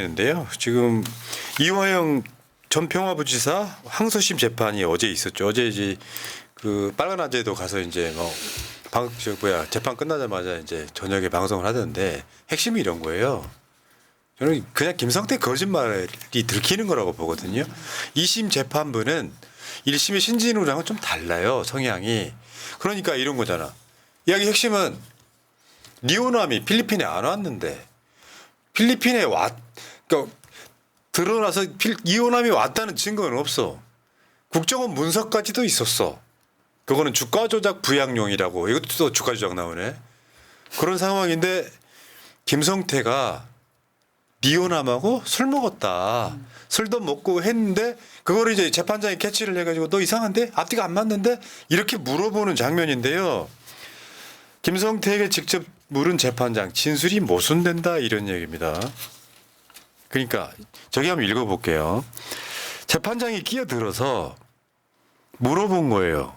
인데요. 지금 이화영 전 평화부지사 항소심 재판이 어제 있었죠. 어제 이제 그 빨간 아재도 가서 이제 재판 끝나자마자 이제 저녁에 방송을 하던데 핵심이 이런 거예요. 저는 그냥 김성태 거짓말이 들키는 거라고 보거든요. 2심 재판부는 1심의 신진우랑은 좀 달라요. 성향이. 그러니까 이런 거잖아. 이야기 핵심은 리오남이 필리핀에 안 왔는데 필리핀에 그러니까 드러나서 이호남이 왔다는 증거는 없어. 국정원 문서까지도 있었어. 그거는 주가 조작 부양용이라고. 이것도 또 주가 조작 나오네. 그런 상황인데 김성태가 리오남하고 술 먹었다. 술도 먹고 했는데 그거를 이제 재판장이 캐치를 해가지고 너 이상한데? 앞뒤가 안 맞는데? 이렇게 물어보는 장면인데요. 김성태에게 직접 물은 재판장 진술이 모순된다 이런 얘기입니다. 그러니까 저기 한번 읽어볼게요. 재판장이 끼어들어서 물어본 거예요.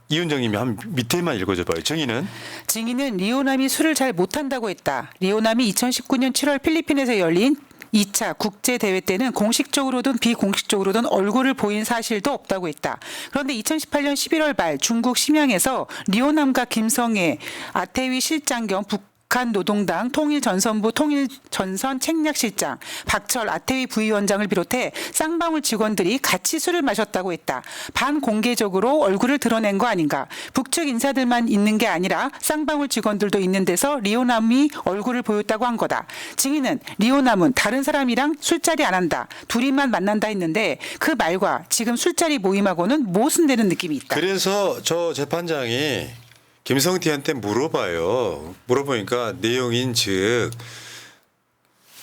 이윤정님이 한 밑에만 읽어줘봐요. 증인은 리오남이 술을 잘 못한다고 했다. 리오남이 2019년 7월 필리핀에서 열린 2차 국제대회 때는 공식적으로든 비공식적으로든 얼굴을 보인 사실도 없다고 했다. 그런데 2018년 11월 말 중국 심양에서 리오남과 김성애 아태위 실장 겸 북한 노동당 통일전선부 통일전선 책략실장, 박철 아태위 부위원장을 비롯해 쌍방울 직원들이 같이 술을 마셨다고 했다. 반공개적으로 얼굴을 드러낸 거 아닌가. 북측 인사들만 있는 게 아니라 쌍방울 직원들도 있는 데서 리오남이 얼굴을 보였다고 한 거다. 증인은 리오남은 다른 사람이랑 술자리 안 한다. 둘이만 만난다 했는데 그 말과 지금 술자리 모임하고는 모순되는 느낌이 있다. 그래서 저 재판장이 김성태한테 물어보니까 내용인 즉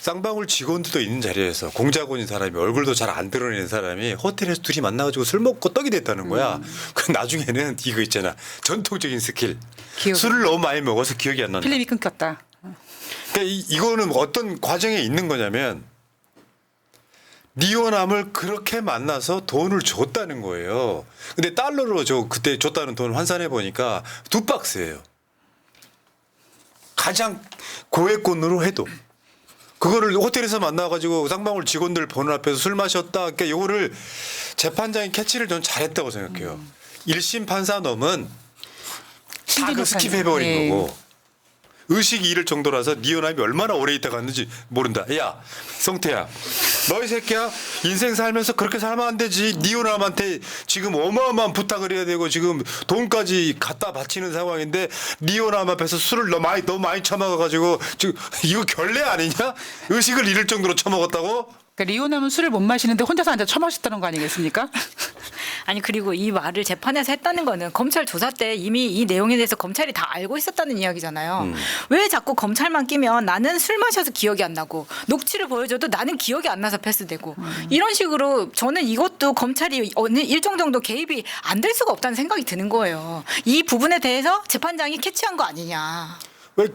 쌍방울 직원들도 있는 자리에서 공작원인 사람이 얼굴도 잘 안 드러내는 사람이 호텔에서 둘이 만나가지고 술 먹고 떡이 됐다는 거야. 그 나중에는 이거 있잖아. 전통적인 스킬. 술을 너무 많이 먹어서 기억이 안 난다. 필름이 끊겼다. 그러니까 이거는 어떤 과정에 있는 거냐면 리오남을 그렇게 만나서 돈을 줬다는 거예요. 근데 달러로 그때 줬다는 돈 환산해 보니까 2박스예요. 가장 고액권으로 해도. 그거를 호텔에서 만나가지고 쌍방울 직원들 보는 앞에서 술 마셨다. 그러니까 이거를 재판장이 캐치를 전 잘했다고 생각해요. 1심 판사 놈은 다 그 스킵해버린 거고. 의식이 잃을 정도라서 리오남이 얼마나 오래 있다 갔는지 모른다. 야, 성태야. 너 이 새끼야 인생 살면서 그렇게 살면 안 되지. 리오남한테 지금 어마어마한 부탁을 해야 되고 지금 돈까지 갖다 바치는 상황인데 리오남 앞에서 술을 너무 많이 처먹어가지고 지금 이거 결례 아니냐? 의식을 잃을 정도로 처먹었다고? 그러니까 리오남은 술을 못 마시는데 혼자서 앉아 처마셨다는 거 아니겠습니까? 아니 그리고 이 말을 재판에서 했다는 거는 검찰 조사 때 이미 이 내용에 대해서 검찰이 다 알고 있었다는 이야기잖아요. 왜 자꾸 검찰만 끼면 나는 술 마셔서 기억이 안 나고 녹취를 보여줘도 나는 기억이 안 나서 패스되고 이런 식으로 저는 이것도 검찰이 어느 일정 정도 개입이 안 될 수가 없다는 생각이 드는 거예요. 이 부분에 대해서 재판장이 캐치한 거 아니냐. 왜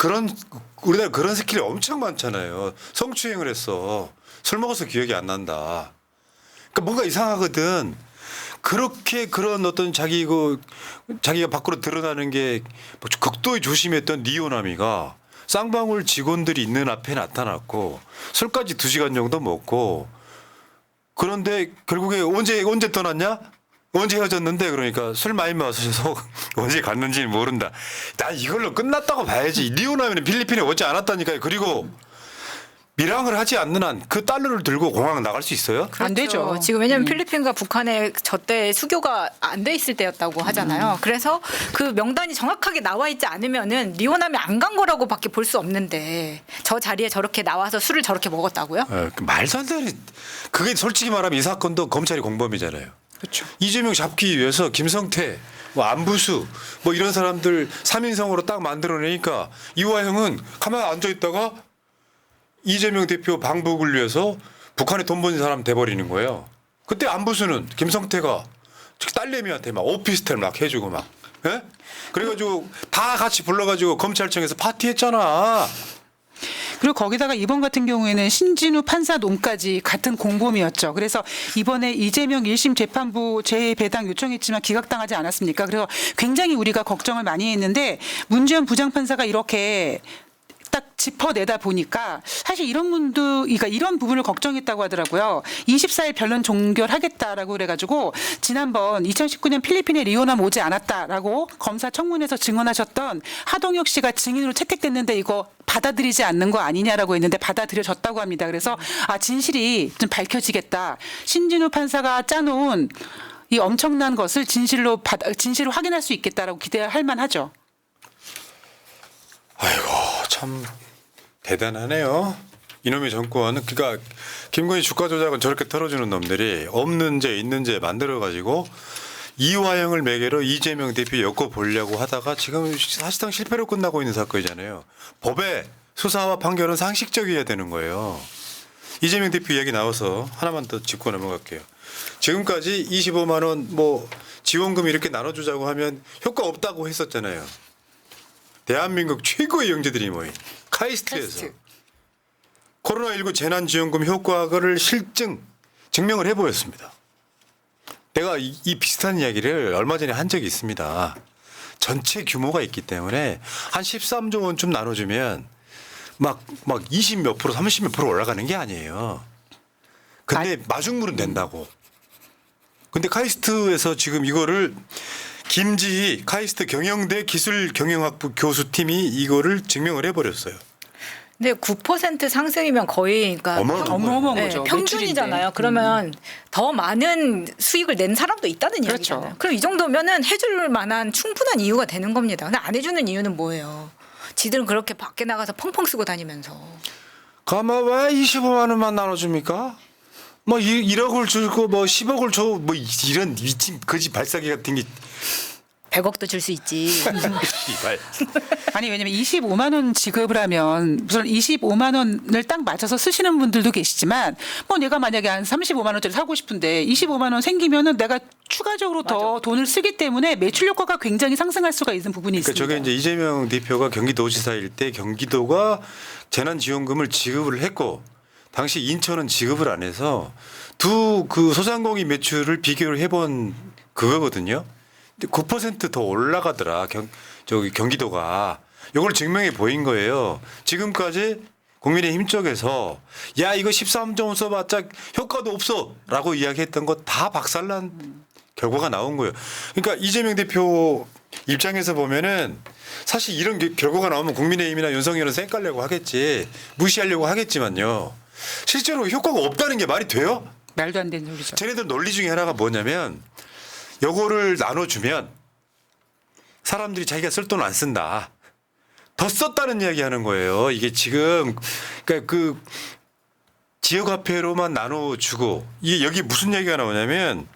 우리나라 그런 스킬이 엄청 많잖아요. 성추행을 했어. 술 먹어서 기억이 안 난다. 그러니까 뭔가 이상하거든. 그렇게 그런 어떤 자기가 밖으로 드러나는 게 극도의 조심했던 리오남이가 쌍방울 직원들이 있는 앞에 나타났고 술까지 2시간 정도 먹고 그런데 결국에 언제 떠났냐? 언제 헤어졌는데 그러니까 술 많이 마셔서 언제 갔는지는 모른다. 난 이걸로 끝났다고 봐야지. 리오남이는 필리핀에 오지 않았다니까요. 그리고 밀항을 하지 않는 한 그 달러를 들고 공항 나갈 수 있어요? 안 되죠. 지금 왜냐하면 필리핀과 북한에 저때 수교가 안 돼 있을 때였다고 하잖아요. 그래서 그 명단이 정확하게 나와 있지 않으면은 리오남이 안 간 거라고밖에 볼 수 없는데 저 자리에 저렇게 나와서 술을 저렇게 먹었다고요? 말도 안 되는. 그게 솔직히 말하면 이 사건도 검찰이 공범이잖아요. 그렇죠. 이재명 잡기 위해서 김성태, 안부수 이런 사람들 3인성으로 딱 만들어내니까 이화영은 가만히 앉아있다가 이재명 대표 방북을 위해서 북한에 돈 버는 사람 돼버리는 거예요. 그때 안부수는 김성태가 딸내미한테 막 오피스텔 막 해주고 막, 예? 그래가지고 다 같이 불러가지고 검찰청에서 파티했잖아. 그리고 거기다가 이번 같은 경우에는 신진우 판사 놈까지 같은 공범이었죠. 그래서 이번에 이재명 1심 재판부 재배당 요청했지만 기각당하지 않았습니까? 그래서 굉장히 우리가 걱정을 많이 했는데 문재현 부장판사가 이렇게 딱 짚어내다 보니까 사실 이런 분도, 그러니까 이런 부분을 걱정했다고 하더라고요. 24일 변론 종결하겠다라고 그래가지고 지난번 2019년 필리핀에 리오남 오지 않았다라고 검사 청문회에서 증언하셨던 하동혁 씨가 증인으로 채택됐는데 이거 받아들이지 않는 거 아니냐라고 했는데 받아들여졌다고 합니다. 그래서 진실이 좀 밝혀지겠다. 신진우 판사가 짜놓은 이 엄청난 것을 진실로 확인할 수 있겠다라고 기대할 만하죠. 아이고 참 대단하네요. 이놈의 정권은 그러니까 김건희 주가 조작은 저렇게 털어주는 놈들이 없는 죄 있는 죄 만들어 가지고 이화영을 매개로 이재명 대표 엮어 보려고 하다가 지금 사실상 실패로 끝나고 있는 사건이잖아요. 법의 수사와 판결은 상식적이어야 되는 거예요. 이재명 대표 이야기 나와서 하나만 더 짚고 넘어갈게요. 지금까지 25만 원 뭐 지원금 이렇게 나눠주자고 하면 효과 없다고 했었잖아요. 대한민국 최고의 영재들이 모인 카이스트에서 코로나19 재난지원금 효과를 증명을 해보였습니다. 내가 이 비슷한 이야기를 얼마 전에 한 적이 있습니다. 전체 규모가 있기 때문에 한 13조 원쯤 나눠주면 막 20 몇 프로 30 몇 프로 올라가는 게 아니에요. 근데 마중물은 된다고. 근데 카이스트에서 지금 이거를 김지희 카이스트 경영대 기술경영학부 교수팀이 이거를 증명을 해버렸어요. 근데 9% 상승이면 거의 그러니까 어마어마한 거죠. 평균이잖아요. 그러면 더 많은 수익을 낸 사람도 있다는 그렇죠. 얘기잖아요. 그럼 이 정도면은 해줄 만한 충분한 이유가 되는 겁니다. 근데 안 해주는 이유는 뭐예요? 지들은 그렇게 밖에 나가서 펑펑 쓰고 다니면서. 가만 왜 25만 원만 나눠줍니까? 뭐 1억을 주고 뭐 10억을 줘 뭐 이런 미친 거지 발사기 같은 게 100억도 줄 수 있지. 씨발. 아니 왜냐면 25만 원 지급을 하면 무슨 25만 원을 딱 맞춰서 쓰시는 분들도 계시지만 뭐 내가 만약에 한 35만 원짜리 사고 싶은데 25만 원 생기면은 내가 추가적으로 더 돈을 쓰기 때문에 매출 효과가 굉장히 상승할 수가 있는 부분이 그러니까 있습니다. 저게 이제 이재명 대표가 경기도지사일 때 경기도가 재난지원금을 지급을 했고 당시 인천은 지급을 안 해서 두 그 소상공인 매출을 비교를 해본 그거거든요. 근데 9% 더 올라가더라. 저기 경기도가 이걸 증명해 보인 거예요. 지금까지 국민의힘 쪽에서 야 이거 13조 원 써봤자 효과도 없어라고 이야기했던 거 다 박살난 결과가 나온 거예요. 그러니까 이재명 대표 입장에서 보면은 사실 이런 결과가 나오면 국민의힘이나 윤석열은 쌩깔려고 하겠지 무시하려고 하겠지만요. 실제로 효과가 없다는 게 말이 돼요? 말도 안 되는 소리죠. 쟤네들 논리 중에 하나가 뭐냐면 요거를 나눠주면 사람들이 자기가 쓸 돈 안 쓴다. 더 썼다는 이야기 하는 거예요. 이게 지금 그러니까 그 지역화폐로만 나눠주고 이게 여기 무슨 얘기가 나오냐면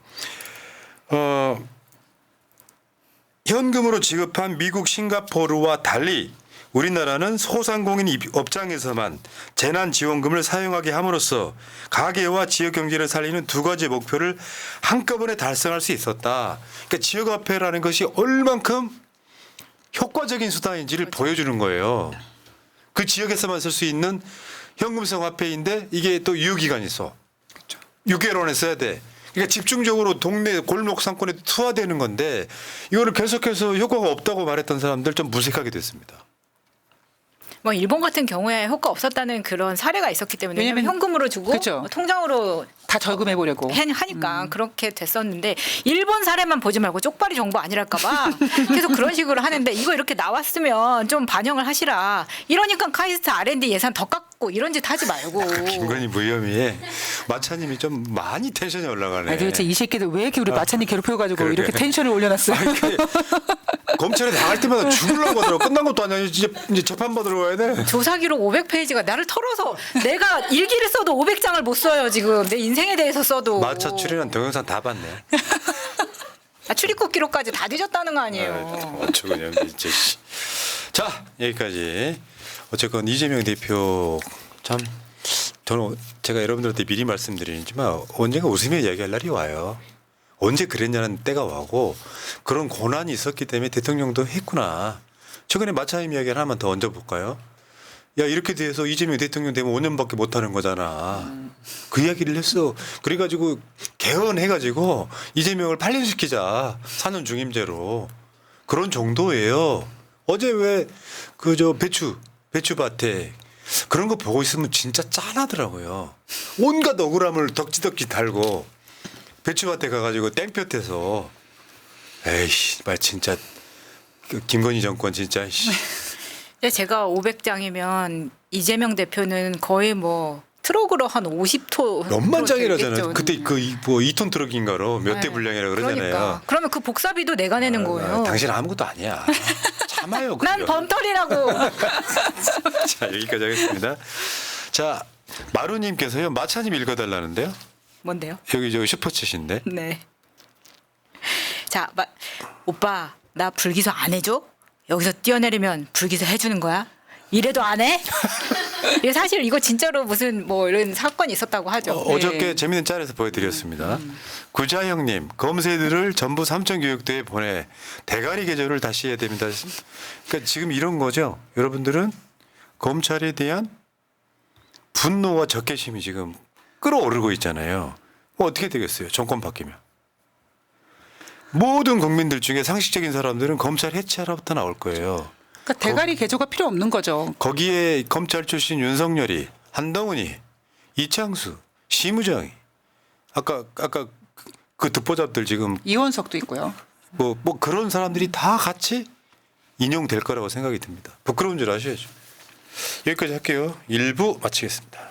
현금으로 지급한 미국 싱가포르와 달리 우리나라는 소상공인 업장에서만 재난지원금을 사용하게 함으로써 가계와 지역경제를 살리는 두 가지 목표를 한꺼번에 달성할 수 있었다. 그러니까 지역화폐라는 것이 얼만큼 효과적인 수단인지를 보여주는 거예요. 그 지역에서만 쓸 수 있는 현금성 화폐인데 이게 또 유효기간이 있어. 6개월원에 써야 돼. 그러니까 집중적으로 동네 골목 상권에 투하되는 건데 이거를 계속해서 효과가 없다고 말했던 사람들 좀 무색하게 됐습니다. 뭐 일본 같은 경우에 효과 없었다는 그런 사례가 있었기 때문에 왜냐면 현금으로 주고 그렇죠. 통장으로 다 절금해 보려고. 하니까 그렇게 됐었는데 일본 사례만 보지 말고 쪽발이 정보 아니랄까봐 계속 그런 식으로 하는데 이거 이렇게 나왔으면 좀 반영을 하시라. 이러니까 카이스트 R&D 예산 더 깎고 이런 짓 하지 말고. 김건희 무혐의에 마차님이 좀 많이 텐션이 올라가네. 도대체 이 새끼들 왜 이렇게 우리 마찬이 괴롭혀가지고 그러게. 이렇게 텐션을 올려놨어요. 검찰에 나갈 때마다 죽으려고 하더라고. 끝난 것도 아니야. 이제 재판 받으러 가야 돼. 조사기록 500페이지가 나를 털어서 내가 일기를 써도 500장을 못 써요 지금 내 인생에 대해서 써도. 마차 출연한 동영상 다 봤네. 출입국 기록까지 다 뒤졌다는 거 아니에요. 어쩌고냐 진짜. 자 여기까지. 어쨌건 이재명 대표 참 저는 제가 여러분들한테 미리 말씀드리지만 언젠가 웃으며 이야기할 날이 와요. 언제 그랬냐는 때가 와고 그런 고난이 있었기 때문에 대통령도 했구나. 최근에 마차님 이야기 하나만 더 얹어볼까요? 야 이렇게 돼서 이재명 대통령 되면 5년밖에 못하는 거잖아. 그 이야기를 했어. 그래가지고 개헌해가지고 이재명을 8년 시키자. 4년 중임제로. 그런 정도예요. 어제 왜 그 저 배추 배추밭에 그런 거 보고 있으면 진짜 짠하더라고요. 온갖 억울함을 덕지덕지 달고 배추밭에 가가지고 땡볕에서 에이씨 말 진짜 그 김건희 정권 진짜 씨. 근데 제가 500장이면 이재명 대표는 거의 뭐 트럭으로 한 50톤 몇만 장이라잖아요. 되겠죠. 그때 그 뭐 2톤 트럭인가로 몇 대 네. 분량이라 그러잖아요. 그러니까. 그러면 그 복사비도 내가 내는 거예요. 당신 아무것도 아니야. 참아요. 난 그거. 범털이라고. 자 여기까지 하겠습니다. 자 마루님께서요 마차님 읽어달라는데요. 뭔데요? 여기 저 슈퍼챗인데. 네. 자, 오빠 나 불기소 안 해줘? 여기서 뛰어내리면 불기소 해주는 거야? 이래도 안 해? 이게 사실 이거 진짜로 무슨 뭐 이런 사건이 있었다고 하죠. 어저께 네. 재밌는 짤에서 보여드렸습니다. 구자형님 검새들을 전부 삼천교육대에 보내 대가리 개조를 다시 해야 됩니다. 그러니까 지금 이런 거죠. 여러분들은 검찰에 대한 분노와 적개심이 지금 끌어오르고 있잖아요. 어떻게 되겠어요? 정권 바뀌면. 모든 국민들 중에 상식적인 사람들은 검찰 해체하라부터 나올 거예요. 그러니까 대가리 개조가 필요 없는 거죠. 거기에 검찰 출신 윤석열이, 한동훈이, 이창수, 심우정이 아까 그 듣보잡들 지금 이원석도 있고요. 뭐 그런 사람들이 다 같이 인용될 거라고 생각이 듭니다. 부끄러운 줄 아셔야죠. 여기까지 할게요. 1부 마치겠습니다.